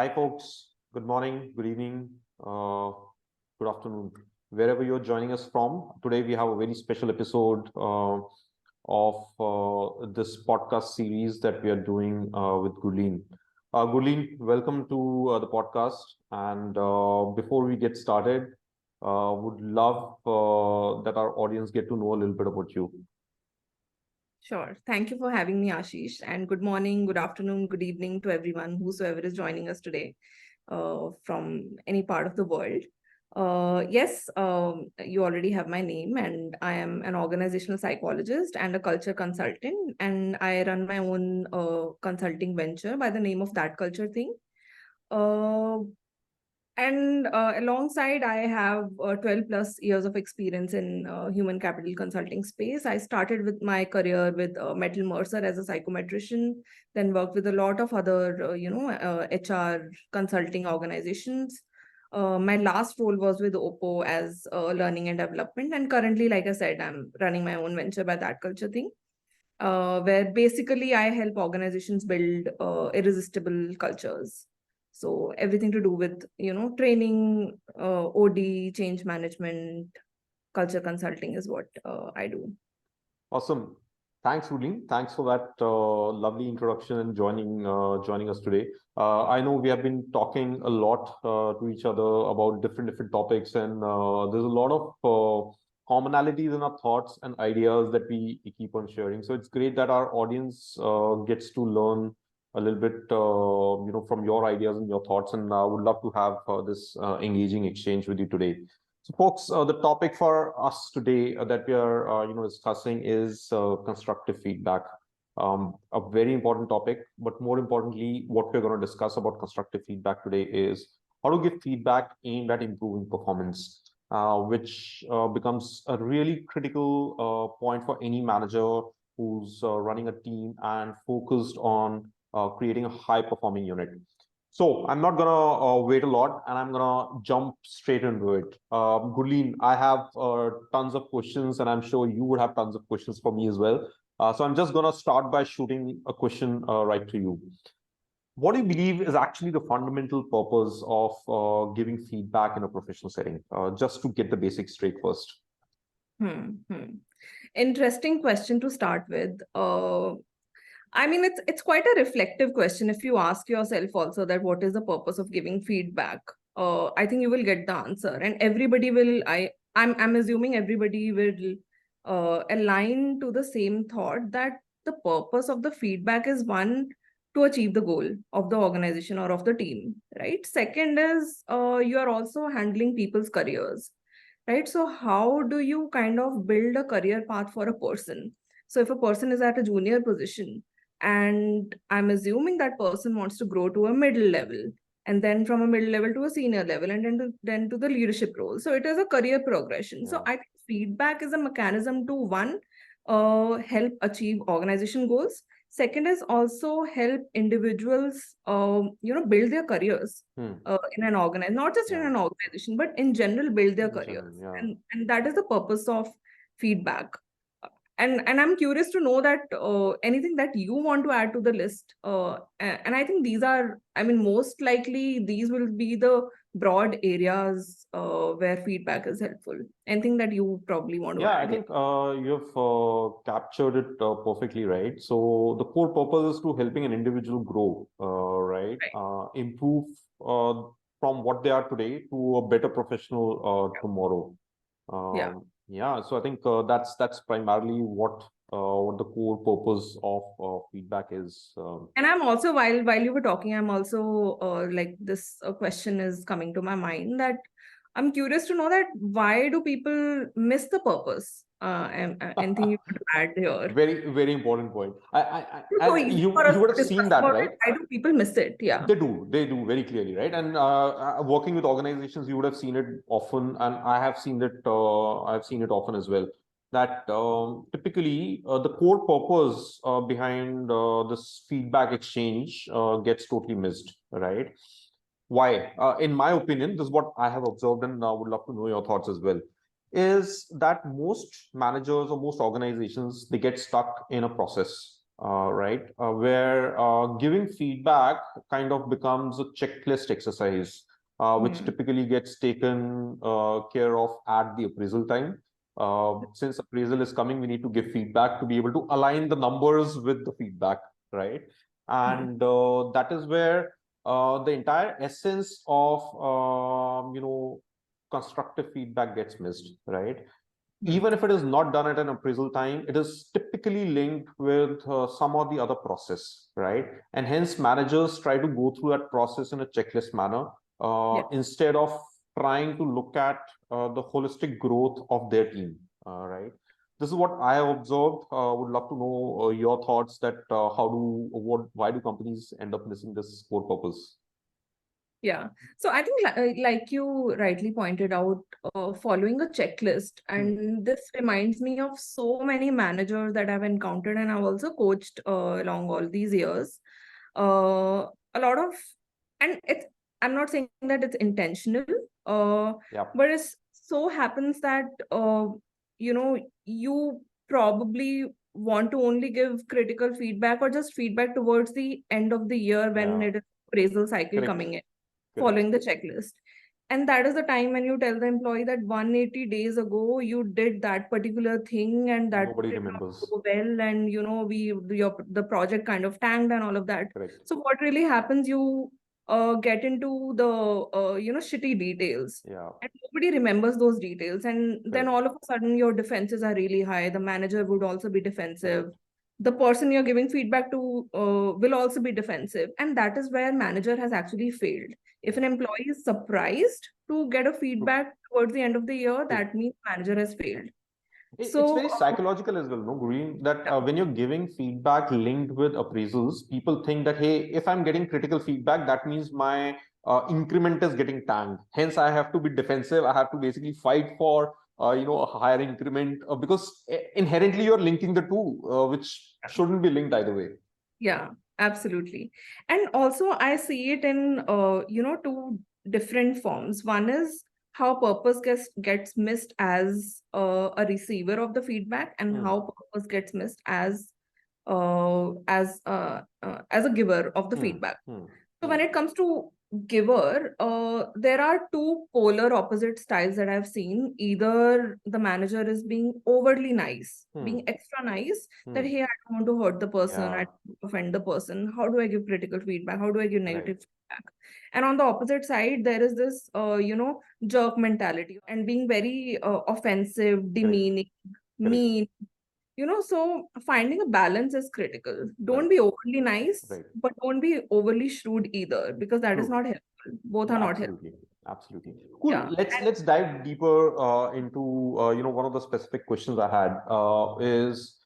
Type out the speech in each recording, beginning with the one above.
Hi, folks. Good morning, good evening, good afternoon, wherever you're joining us from. Today, we have a very special episode of this podcast series that we are doing with Gurleen. Gurleen, welcome to the podcast. And before we get started, would love that our audience get to know a little bit about you. Sure. Thank you for having me, Ashish. And good morning, good afternoon, good evening to everyone, whosoever is joining us today from any part of the world. Yes, you already have my name, and I am an organizational psychologist and a culture consultant. And I run my own consulting venture by the name of That Culture Thing. Uh, and alongside, I have 12 plus years of experience in human capital consulting space. I started with my career with Metal Mercer as a psychometrician, then worked with a lot of other, HR consulting organizations. My last role was with Oppo as learning and development. And currently, like I said, I'm running my own venture by That Culture Thing, where basically I help organizations build irresistible cultures. So everything to do with, training, OD, change management, culture consulting is what I do. Awesome. Thanks, Gurleen. Thanks for that lovely introduction and joining us today. I know we have been talking a lot to each other about different topics, and there's a lot of commonalities in our thoughts and ideas that we keep on sharing. So it's great that our audience gets to learn a little bit, from your ideas and your thoughts. And I would love to have this engaging exchange with you today. So, folks, the topic for us today that we are, discussing is constructive feedback. A very important topic, but more importantly, what we're going to discuss about constructive feedback today is how to give feedback aimed at improving performance, which becomes a really critical point for any manager who's running a team and focused on creating a high-performing unit. So I'm not gonna wait a lot, and I'm gonna jump straight into it. Gurleen, I have tons of questions, and I'm sure you would have tons of questions for me as well. So I'm just gonna start by shooting a question right to you. What do you believe is actually the fundamental purpose of giving feedback in a professional setting? Just to get the basics straight first. Interesting question to start with. I mean, it's quite a reflective question if you ask yourself also that what is the purpose of giving feedback. I think you will get the answer, and everybody will. I'm assuming everybody will align to the same thought that the purpose of the feedback is, one, to achieve the goal of the organization or of the team, right? Second is you are also handling people's careers, right? So how do you kind of build a career path for a person? So if a person is at a junior position, and I'm assuming that person wants to grow to a middle level, and then from a middle level to a senior level, and then to the leadership role. So it is a career progression. So I think feedback is a mechanism to, one, help achieve organization goals. Second is also help individuals, build their careers in an organization, not just in an organization, but in general, build their careers. And that is the purpose of feedback. And I'm curious to know that anything that you want to add to the list. And I think these are, I mean, most likely these will be the broad areas where feedback is helpful. Anything that you probably want to add? I think you've captured it perfectly, right? So the core purpose is to helping an individual grow, right? Improve from what they are today to a better professional tomorrow. So I think that's primarily what the core purpose of feedback is. And I'm also, while you were talking, I'm also like this question is coming to my mind, that I'm curious to know that why do people miss the purpose? Anything you want to add here? Very important point. So You for us would to have seen discuss that, about right? it, why do people miss it? Yeah. They do very clearly, right? And working with organizations, you would have seen it often, and I have seen it. I've seen it often as well. That typically the core purpose behind this feedback exchange gets totally missed, right? Why? In my opinion, this is what I have observed, and I would love to know your thoughts as well. Is that most managers or most organizations, they get stuck in a process. right? Where giving feedback kind of becomes a checklist exercise, which typically gets taken care of at the appraisal time. Since appraisal is coming, we need to give feedback to be able to align the numbers with the feedback, right? And that is where the entire essence of constructive feedback gets missed, right? Even if it is not done at an appraisal time, it is typically linked with some or the other process, right? And hence managers try to go through that process in a checklist manner instead of trying to look at the holistic growth of their team, right? This is what I have observed. Would love to know your thoughts that why do companies end up missing this core purpose? Yeah. So I think like you rightly pointed out, following a checklist, and this reminds me of so many managers that I've encountered and I've also coached along all these years. A lot of, and I'm not saying that it's intentional, but it so happens that, you probably want to only give critical feedback or just feedback towards the end of the year when it is appraisal cycle coming in, following the checklist. And that is the time when you tell the employee that 180 days ago you did that particular thing and that Nobody did not remembers. go well, and the project kind of tanked and all of that. So what really happens, you get into the shitty details, and nobody remembers those details, and then all of a sudden your defenses are really high. The manager would also be defensive. The person you're giving feedback to will also be defensive, and that is where manager has actually failed. If an employee is surprised to get a feedback towards the end of the year, that means manager has failed. It's very psychological as well, no, Gurleen, that when you're giving feedback linked with appraisals, people think that, hey, if I'm getting critical feedback, that means my increment is getting tanked. Hence, I have to be defensive. I have to basically fight for a higher increment because inherently you're linking the two, which shouldn't be linked either way. Yeah, absolutely. And also I see it in two different forms. One is how purpose gets missed as a receiver of the feedback, and how purpose gets missed as a giver of the feedback. So when it comes to giver, there are two polar opposite styles that I've seen. Either the manager is being overly nice, being extra nice, that hey, I don't want to hurt the person, I don't want to offend the person. How do I give critical feedback? How do I give negative feedback? And on the opposite side, there is this jerk mentality and being very offensive, demeaning, mean. So finding a balance is critical. Don't be overly nice, but don't be overly shrewd either, because that is not helpful. Both are not helpful. Absolutely. Cool. Yeah. Let's dive deeper into one of the specific questions I had is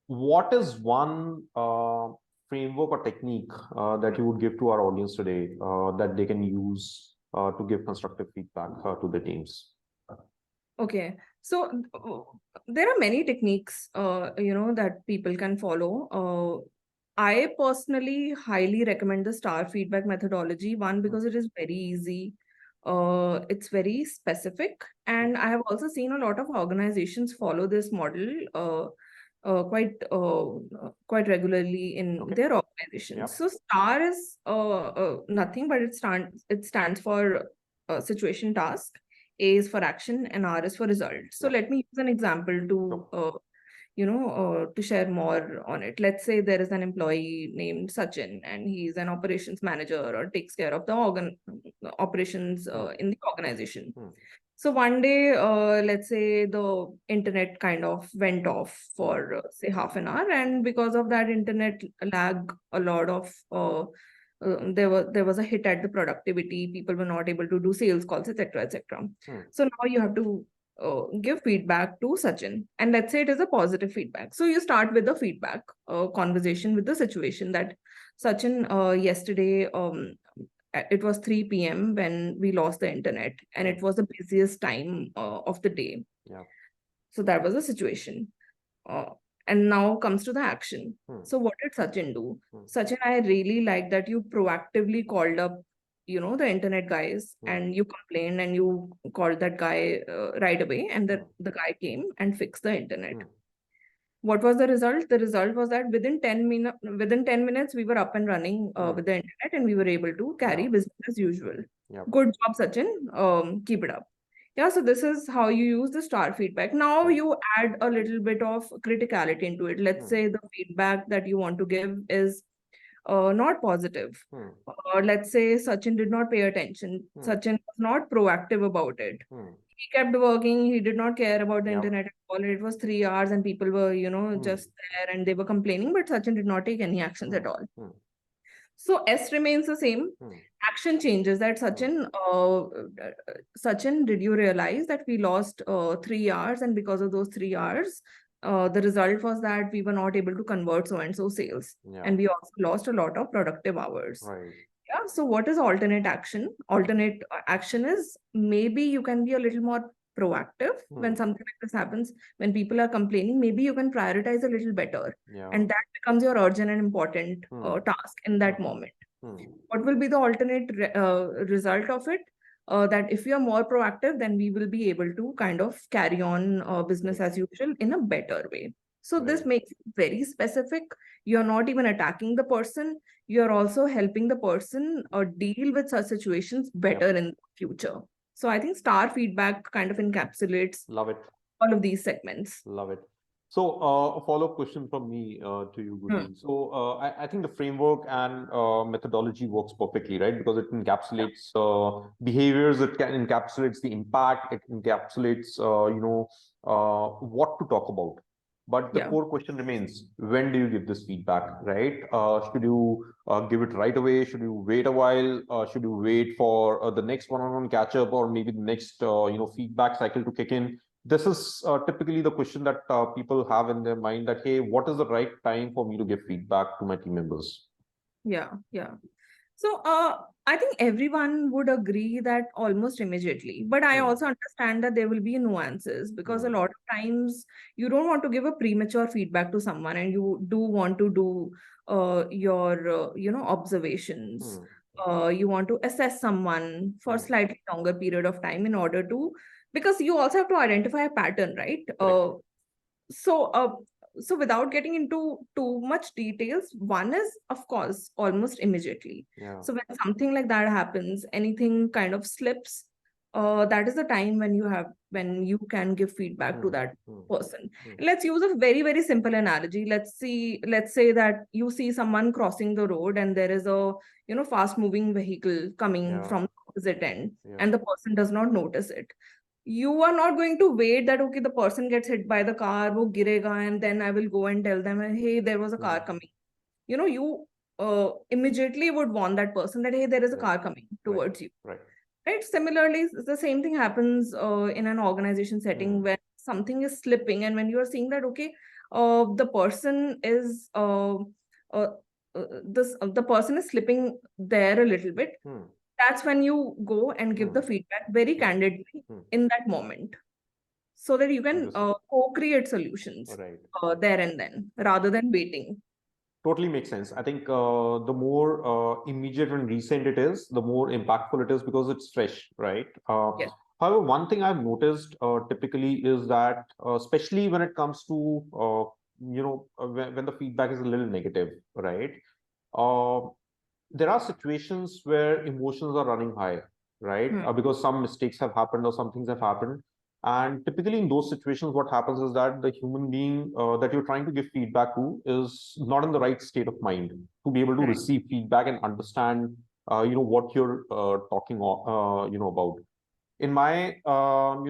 what is one framework or technique that you would give to our audience today that they can use to give constructive feedback to the teams? Okay. So there are many techniques, that people can follow. I personally highly recommend the STAR feedback methodology. One, because it is very easy. It's very specific. And I have also seen a lot of organizations follow this model quite regularly in their organizations. So STAR is nothing, but it stands for situation, task. A is for action and R is for result. So let me use an example to share more on it. Let's say there is an employee named Sachin, and he's an operations manager or takes care of the operations in the organization. So one day, let's say the internet kind of went off for say half an hour, and because of that internet lag, a lot of there was a hit at the productivity. People were not able to do sales calls, etc., etc. So now you have to give feedback to Sachin, and let's say it is a positive feedback. So you start with the feedback conversation with the situation that Sachin, yesterday, it was 3 p.m. when we lost the internet, and it was the busiest time of the day. So that was the situation. And now comes to the action. So what did Sachin do? Sachin, I really like that you proactively called up, the internet guys, and you complained and you called that guy right away, and the guy came and fixed the internet. What was the result? The result was that within 10 minutes, we were up and running with the internet, and we were able to carry business as usual. Yeah. Good job, Sachin. Keep it up. Yeah, so this is how you use the star feedback. Now Right. you add a little bit of criticality into it. Let's say the feedback that you want to give is not positive. Or let's say Sachin did not pay attention. Sachin was not proactive about it. He kept working. He did not care about the Yeah. internet at all. It was 3 hours and people were, just there and they were complaining, but Sachin did not take any actions at all. So S remains the same. Action changes. That Sachin, did you realize that we lost 3 hours, and because of those 3 hours, the result was that we were not able to convert so and so sales, and we also lost a lot of productive hours. Right. Yeah. So what is alternate action? Alternate action is maybe you can be a little more proactive when something like this happens. When people are complaining, maybe you can prioritize a little better, and that becomes your urgent and important task in that moment. What will be the alternate result of it? That if we are more proactive, then we will be able to kind of carry on business as usual in a better way. So this makes it very specific. You're not even attacking the person. You're also helping the person deal with such situations better in the future. So I think star feedback kind of encapsulates Love it. all of these segments. Love it. So a follow-up question from me to you, Gurleen. So I think the framework and methodology works perfectly, right? Because it encapsulates behaviors, it encapsulates the impact, it encapsulates, what to talk about. But the core question remains, when do you give this feedback, right? Should you give it right away? Should you wait a while? Should you wait for the next one-on-one catch-up, or maybe the next, feedback cycle to kick in? This is typically the question that people have in their mind, that, hey, what is the right time for me to give feedback to my team members? Yeah. So I think everyone would agree that almost immediately, but I also understand that there will be nuances, because a lot of times you don't want to give a premature feedback to someone, and you do want to do your observations. You want to assess someone for a slightly longer period of time in order to, because you also have to identify a pattern, right? So without getting into too much details, one is, of course, almost immediately. So when something like that happens, anything kind of slips, that is the time when you can give feedback to that person. Let's use a very, very simple analogy. Let's say that you see someone crossing the road, and there is a fast moving vehicle coming from the opposite end, and the person does not notice it. You are not going to wait that, okay, the person gets hit by the car, wo girega, and then I will go and tell them, hey, there was a car coming. You immediately would warn that person that, hey, there is a car coming towards you. Right? Similarly, the same thing happens in an organization setting when something is slipping, and when you are seeing that, okay, the person is the person is slipping there a little bit. That's when you go and give the feedback very candidly in that moment, so that you can co-create solutions there and then, rather than waiting. Totally makes sense. I think the more immediate and recent it is, the more impactful it is, because it's fresh, right? Yes. However, one thing I've noticed typically is that, especially when it comes to, when the feedback is a little negative, right? There are situations where emotions are running high, right? Because some mistakes have happened or some things have happened. And typically in those situations, what happens is that the human being that you're trying to give feedback to is not in the right state of mind to be able to receive feedback and understand, what you're talking, about. In my,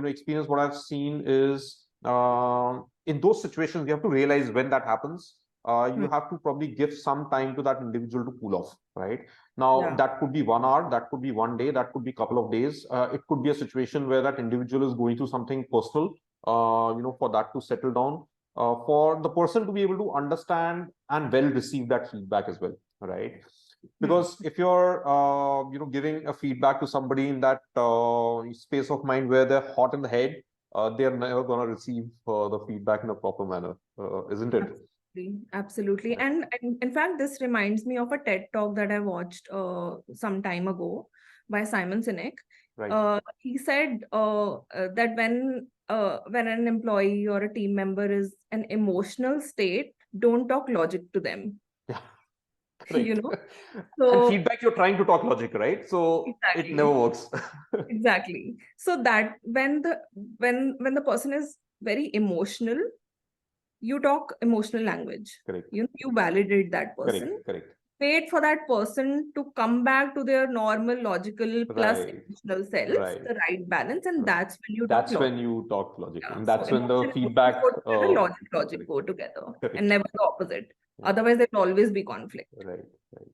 experience, what I've seen is, in those situations, you have to realize when that happens. You have to probably give some time to that individual to cool off, right? Now, that could be 1 hour, that could be one day, that could be a couple of days. It could be a situation where that individual is going through something personal, for that to settle down, for the person to be able to understand and well receive that feedback as well, right? Because if you're giving a feedback to somebody in that space of mind where they're hot in the head, they're never going to receive the feedback in a proper manner, isn't it? Absolutely. And in fact, this reminds me of a TED talk that I watched some time ago by Simon Sinek. He said that when when an employee or a team member is an emotional state, don't talk logic to them. Yeah. You Correct. know, And so feedback, you're trying to talk logic, right? So it never exactly, works. exactly. So that when the person is very emotional, you talk emotional language. Correct. You know, you validate that person. Correct. Correct. Wait for that person to come back to their normal logical plus Right. emotional self, Right. the right balance, and Right. that's when you talk That's logic. when you talk logic. Yeah. And So that's when the emotions feedback, go together, logic correct. go together, and Correct. never the opposite. Yeah. Otherwise, there'll always be conflict. Right. Right.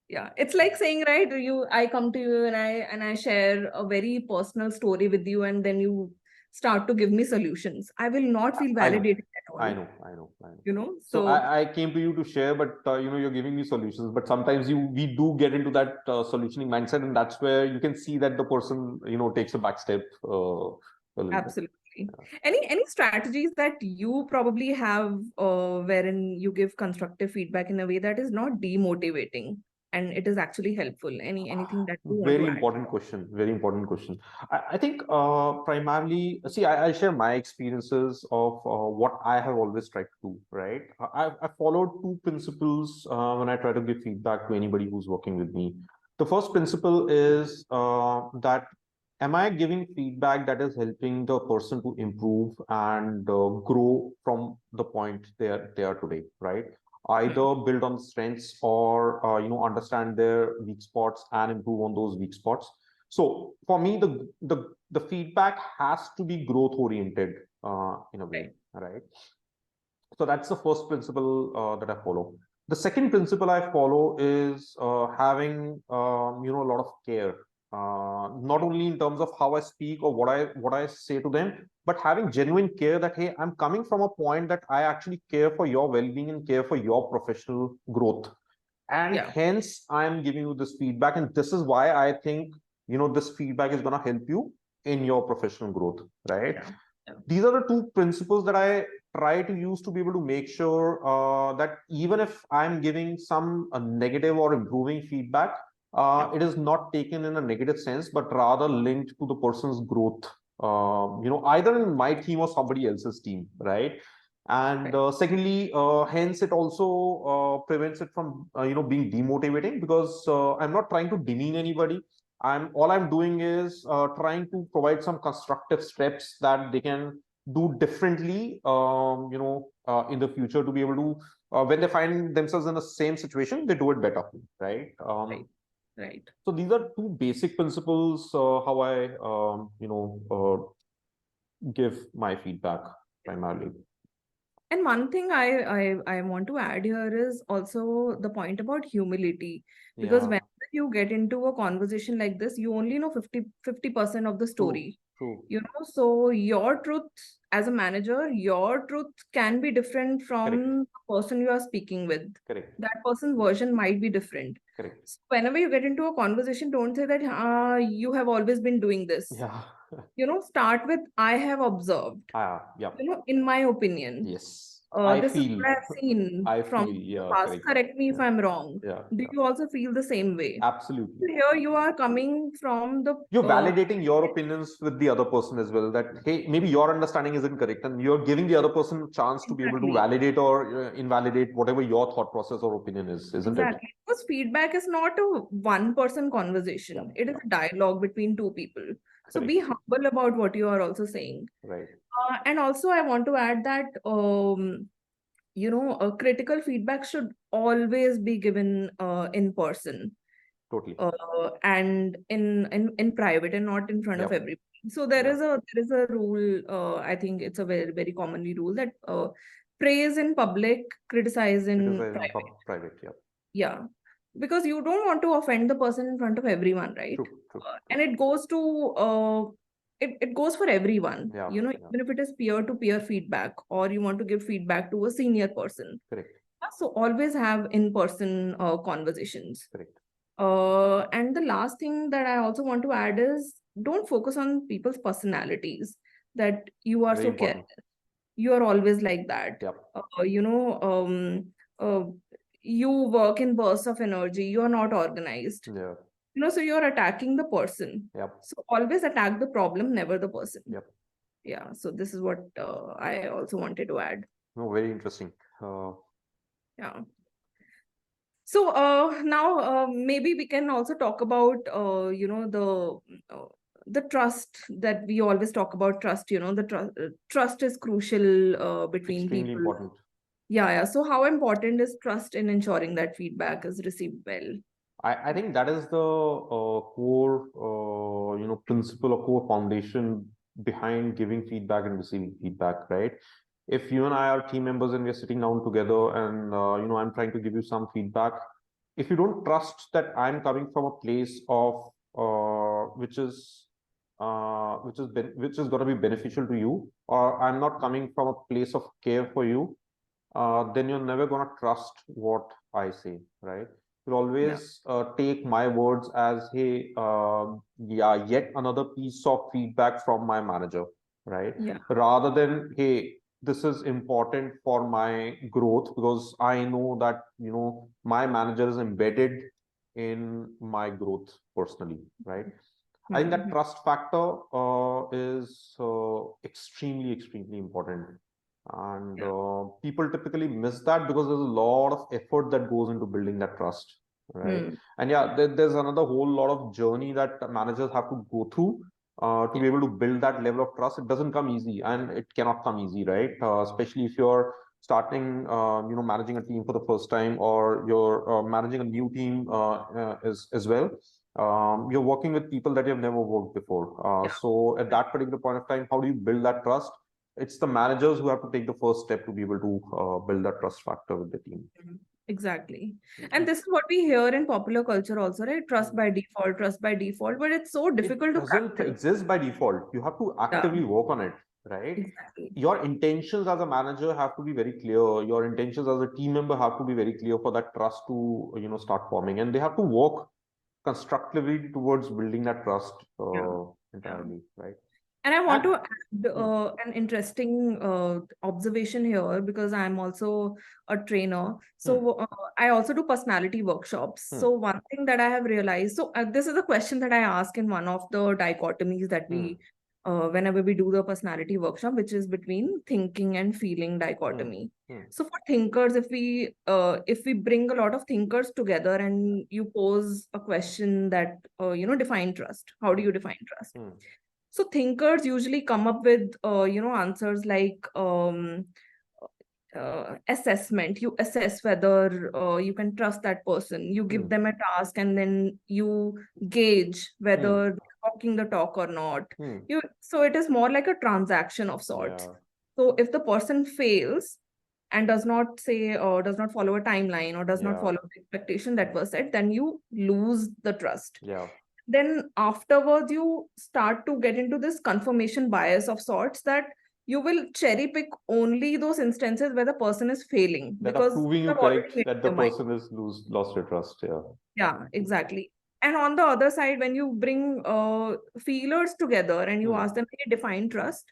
Yeah, it's like saying, right, I come to you and I share a very personal story with you, and then you start to give me solutions. I will not feel I know. validated at all. I know. I know. I know. You know, So so I came to you to share, but you're giving me solutions. But sometimes we do get into that solutioning mindset, and that's where you can see that the person takes a back step a little bit. absolutely. Yeah. Any strategies that you probably have wherein you give constructive feedback in a way that is not demotivating and it is actually helpful? Anything that you want to Very add? important question. Very important question. I think primarily, see, I'll share my experiences of what I have always tried to do, right? I followed two principles when I try to give feedback to anybody who's working with me. The first principle is that am I giving feedback that is helping the person to improve and grow from the point they are today, right? Either build on strengths or understand their weak spots and improve on those weak spots. So for me, the feedback has to be growth oriented in a way, Right. right? So that's the first principle that I follow. The second principle I follow is having a lot of care, not only in terms of how I speak or what I say to them, but having genuine care that hey, I'm coming from a point that I actually care for your well-being and care for your professional growth, and Yeah. hence I'm giving you this feedback, and this is why I think this feedback is going to help you in your professional growth, right? Yeah. Yeah. These are the two principles that I try to use to be able to make sure that even if I'm giving some negative or improving feedback, it is not taken in a negative sense, but rather linked to the person's growth, either in my team or somebody else's team, right? And Right. secondly, hence it also prevents it from being demotivating, because I'm not trying to demean anybody. I'm doing is trying to provide some constructive steps that they can do differently, in the future, to be able to when they find themselves in the same situation, they do it better, right? Right. Right. So these are two basic principles how I give my feedback primarily. And one thing I want to add here is also the point about humility. Because Yeah, when you get into a conversation like this, you only know 50% of the true, story. true, You know, so your truth as a manager, your truth can be different correct, from the person you are speaking with. correct, That person's version might be different. correct. So whenever you get into a conversation, don't say that you have always been doing this. Yeah. You know, start with I have observed, Yeah. you know, in my opinion, Yes, I this is feel. what I've seen I from feel, the yeah, past. correct. Correct me if Yeah, I'm wrong. yeah, Do yeah. you also feel the same way? Absolutely. So here you are coming from the You're validating your opinions with the other person as well. That hey, maybe your understanding isn't correct, and you're giving the other person a chance to be able to exactly, validate or invalidate whatever your thought process or opinion is, isn't it? exactly. Because feedback is not a one-person Yeah, conversation. It is yeah, a dialogue between two people. So correct. be humble about what you are also saying. Right. And also, I want to add that critical feedback should always be given in person. Totally. And in private and not in front of Yep. everybody. So there Yeah. is a rule. I think it's a very very commonly rule that praise in public, criticize in Criticize in private. private. Yeah. Yeah, because you don't want to offend the person in front of everyone, right? True. True. And it goes to it goes for everyone. Yeah. You know, Yeah. even if it is peer-to-peer feedback or you want to give feedback to a senior person. Correct. So always have in-person conversations. Correct. And the last thing that I also want to add is don't focus on people's personalities, that you are Very so important. careless. You are always like that. Yep. Uh, you know, uh, you work in bursts of energy. You are not organized. Yeah. You know, so you're attacking the person. Yep. So always attack the problem, never the person. Yep. Yeah, so this is what I also wanted to add. No, very interesting. Yeah. So now maybe we can also talk about the trust that we always talk about. Trust, the trust is crucial between Extremely people. important. Yeah. So how important is trust in ensuring that feedback is received well? I think that is the core, principle or core foundation behind giving feedback and receiving feedback, right? If you and I are team members and we're sitting down together and, I'm trying to give you some feedback, if you don't trust that I'm coming from a place of, which is going to be beneficial to you, or I'm not coming from a place of care for you, then you're never going to trust what I say, right? You'll Yeah. always take my words as, hey, yeah, yet another piece of feedback from my manager, right? Yeah. Rather than, hey, this is important for my growth because I know that, my manager is embedded in my growth personally, right? I think that Mhm. trust factor is extremely, extremely important. And Yeah. people typically miss that because there's a lot of effort that goes into building that trust, right? Hmm. And yeah, there's another whole lot of journey that managers have to go through to Yeah. be able to build that level of trust. It doesn't come easy, and it cannot come easy, right? Especially if you're starting, managing a team for the first time, or you're managing a new team as well. You're working with people that you've never worked before. So at that particular point of time, how do you build that trust? It's the managers who have to take the first step to be able to build that trust factor with the team. Mhm. Exactly. And this is what we hear in popular culture also, right? Trust by default, but it's so It difficult to doesn't practice. exist by default. You have to Yeah, actively work on it, right? exactly. Your intentions as a manager have to be very clear. Your intentions as a team member have to be very clear for that trust to, start forming, and they have to work constructively towards building that trust Yeah. Yeah. entirely, right? And I want And to add hmm, an interesting observation here because I'm also a trainer. hmm, So I also do personality workshops. hmm, So one thing that I have realized, so this is a question that I ask in one of the dichotomies that hmm, whenever we do the personality workshop, which is between thinking and feeling hmm, dichotomy. hmm, So for thinkers, if we bring a lot of thinkers together and you pose a question that define trust. How do you define trust? hmm, So thinkers usually come up with answers like assessment. You assess whether you can trust that person. You hmm, give them a task and then you gauge hmm, whether they're walking the talk or not. hmm. So it is more like a transaction of sorts. Yeah, So if the person fails and does not follow a timeline or does not yeah, follow the expectation that was set, then you lose the trust. yeah. Then afterwards you start to get into this confirmation bias of sorts that you will cherry pick only those instances where the person is failing That are because proving you you have already correct made that up the your mind. person is lost your trust. Yeah. Yeah, exactly. And on the other side, when you bring feelers together and you Hmm, ask them, hey, define trust,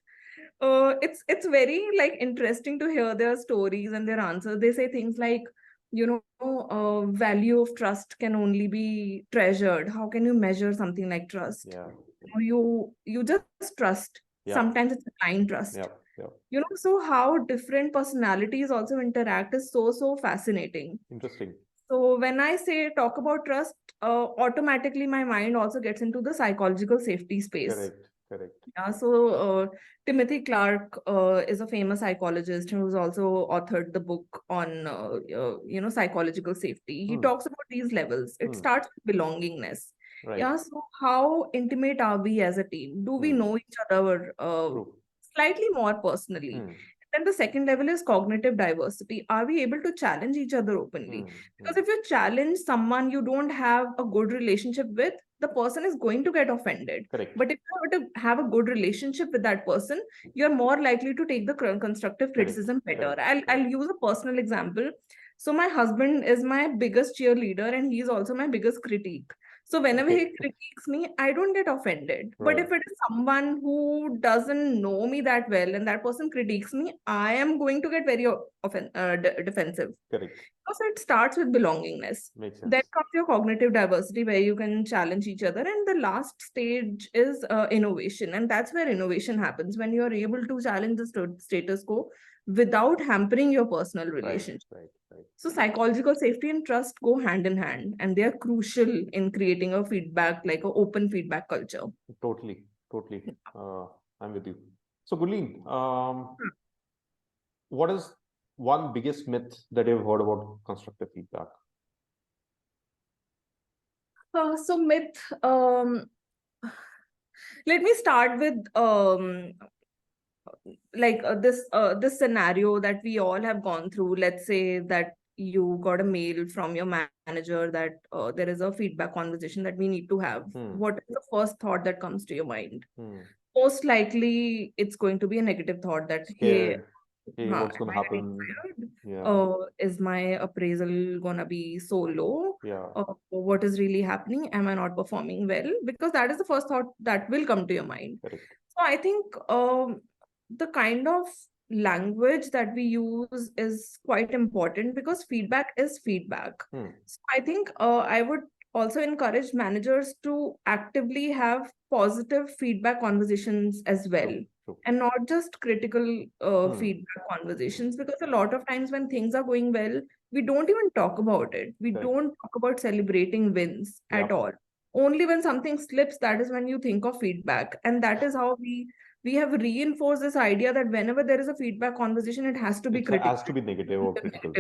it's very like interesting to hear their stories and their answers. They say things like, value of trust can only be treasured. How can you measure something like trust? yeah, You just trust. yeah, Sometimes it's a blind trust. yeah, yeah. So how different personalities also interact is so fascinating. Interesting. So when I say talk about trust, automatically my mind also gets into the psychological safety space. Correct, correct. Yeah, so Timothy Clark is a famous psychologist who's also authored the book on psychological safety. He Hmm, talks about these levels. It hmm, starts with belongingness. right. Yeah, so how intimate are we as a team? Do we Hmm, know each other true. slightly more personally? Hmm, Then the second level is cognitive diversity. Are we able to challenge each other openly? hmm, Because hmm. if you challenge someone you don't have a good relationship with, the person is going to get offended. Correct, But if you were to have a good relationship with that person, you're more likely to take the constructive correct, criticism better. correct, I'll correct. use a personal example. So my husband is my biggest cheerleader and he's also my biggest critique. So whenever Okay. he critiques me, I don't get offended. But Right. if it is someone who doesn't know me that well and that person critiques me, I am going to get very defensive. Correct. So it starts with belongingness. Makes Then sense. comes your cognitive diversity, where you can challenge each other. And the last stage is innovation. And that's where innovation happens, when you are able to challenge the status quo without hampering your personal Right. relationship. Right. Right. So psychological safety and trust go hand in hand, and they are crucial in creating a feedback, like an open feedback culture. Totally. Totally. I'm with you. So, Gurleen, what is one biggest myth that you've heard about constructive feedback? So myth, let me start with this scenario that we all have gone through. Let's say that you got a mail from your manager that there is a feedback conversation that we need to have. What is the first thought that comes to your mind? Most likely it's going to be a negative thought that, hey, Scared. Hey, am what's going to I getting happen? fired? Yeah. Is my appraisal gonna be so low? Yeah. What is really happening? Am I not performing well? Because that is the first thought that will come to your mind. Correct. So I think the kind of language that we use is quite important, because feedback is feedback. So I think I would also encourage managers to actively have positive feedback conversations as well. True. And not just critical feedback conversations, because a lot of times when things are going well, we don't even talk about it. We Correct. don't talk about celebrating wins at Yep. all. Only when something slips, that is when you think of feedback. And that is how we have reinforced this idea that whenever there is a feedback conversation, it has to be It critical. has to be negative or critical.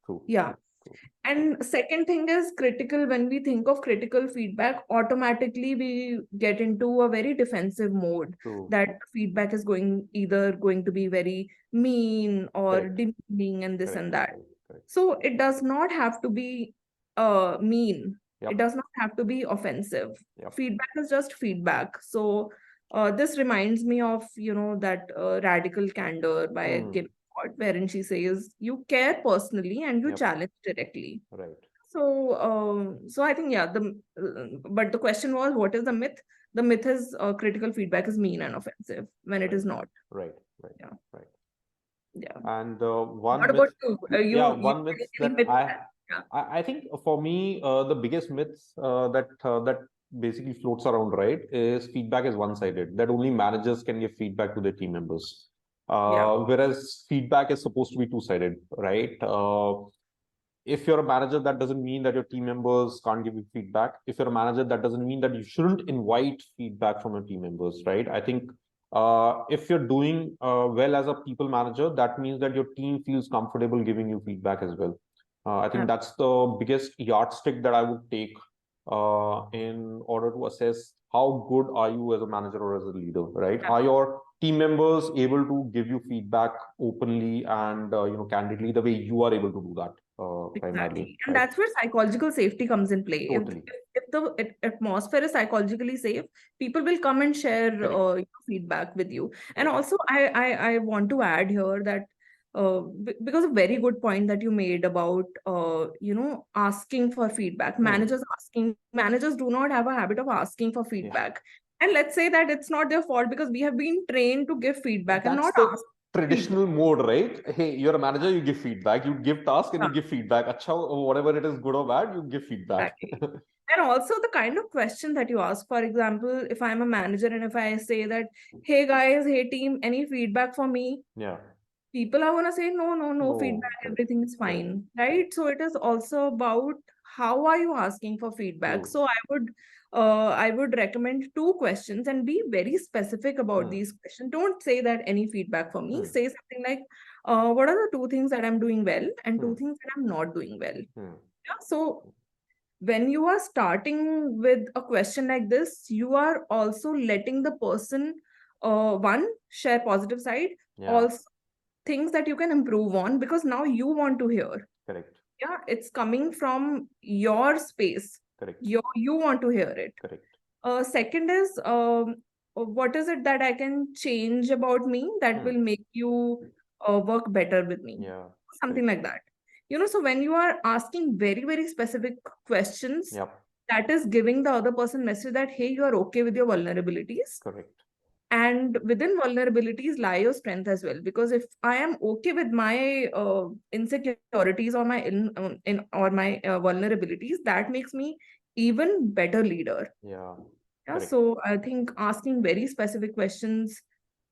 True. Yeah. True. And second thing is critical. When we think of critical feedback, automatically we get into a very defensive mode. True. That feedback is either going to be very mean or Correct. demeaning and this Correct. and that. Correct. So it does not have to be mean. Yep. It does not have to be offensive. Yep. Feedback is just feedback. So this reminds me of, that radical candor by Gib, wherein she says you care personally and you Yep. challenge directly. Right. So I think, yeah, but the question was, what is the myth? The myth is critical feedback is mean and offensive, when it is not. Right. Right. Yeah. Right. Yeah. And one What myth, about you? one myth Any that myth? I, I think for me, the biggest myths that basically floats around, right, is feedback is one-sided. That only managers can give feedback to their team members. Whereas feedback is supposed to be two-sided, right? If you're a manager, that doesn't mean that your team members can't give you feedback. If you're a manager, that doesn't mean that you shouldn't invite feedback from your team members, right? I think if you're doing well as a people manager, that means that your team feels comfortable giving you feedback as well. I think that's the biggest yardstick that I would take in order to assess how good are you as a manager or as a leader, right? Are your team members able to give you feedback openly and candidly the way you are able to do that? Primarily. And that's where psychological safety comes in play. Totally. If the atmosphere is psychologically safe, people will come and share feedback with you. And also, I want to add here that because a very good point that you made about asking for feedback. Managers do not have a habit of asking for feedback. And let's say that it's not their fault, because we have been trained to give feedback and not ask. Traditional mode, right? Hey, you're a manager, you give feedback, you give task and you give feedback. Achha, whatever it is, good or bad, you give feedback. And also the kind of question that you ask. For example, if I'm a manager and if I say that, hey guys, hey team, any feedback for me? Yeah. People are gonna say no feedback, everything is fine, right? So it is also about how are you asking for feedback. So I would recommend two questions and be very specific about these questions. Don't say that any feedback for me. Say something like, what are the two things that I'm doing well and two things that I'm not doing well? Yeah. So when you are starting with a question like this, you are also letting the person one share positive side, also things that you can improve on, because now you want to hear. Correct. Yeah, it's coming from your space. Correct. You want to hear it. Correct. Second is, what is it that I can change about me that will make you work better with me? Yeah. Something like that. So when you are asking very, very specific questions, that is giving the other person message that, hey, you are okay with your vulnerabilities. Correct. And within vulnerabilities lie your strength as well. Because if I am okay with my insecurities or my vulnerabilities, that makes me even better leader. Yeah. Yeah. Correct. So I think asking very specific questions,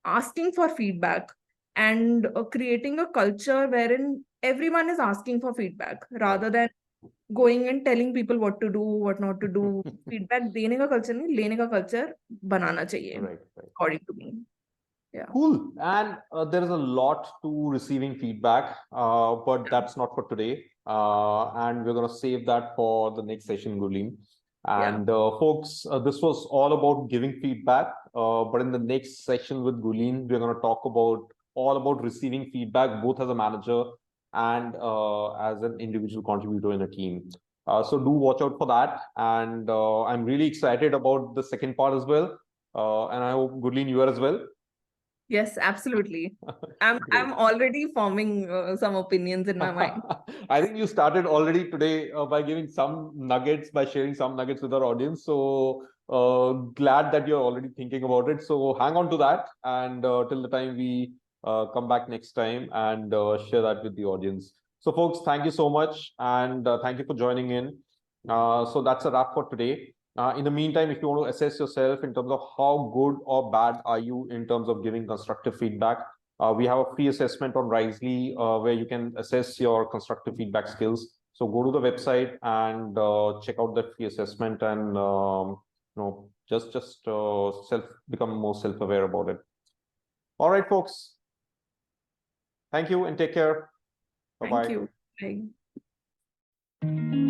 asking for feedback, and creating a culture wherein everyone is asking for feedback rather than going and telling people what to do, what not to do. Feedback देने का culture नहीं, लेने का culture बनाना चाहिए, Right. according to me. Yeah. Cool. And there is a lot to receiving feedback, but that's not for today. And we're going to save that for the next session, Gurleen. And folks, this was all about giving feedback. But in the next session with Gurleen, we're going to talk about all about receiving feedback, both as a manager and as an individual contributor in a team. So do watch out for that. And I'm really excited about the second part as well. And I hope, Gurleen, you are as well. Yes, absolutely. I'm already forming some opinions in my mind. I think you started already today by giving some nuggets, by sharing some nuggets with our audience. So glad that you're already thinking about it. So hang on to that, and till the time we come back next time and share that with the audience. So folks, thank you so much, and thank you for joining in. So that's a wrap for today. In the meantime, if you want to assess yourself in terms of how good or bad are you in terms of giving constructive feedback, we have a free assessment on Risely where you can assess your constructive feedback skills. So go to the website and check out that free assessment, and just become more self-aware about it. All right, folks. Thank you and take care. Bye-bye. Thank you. Bye.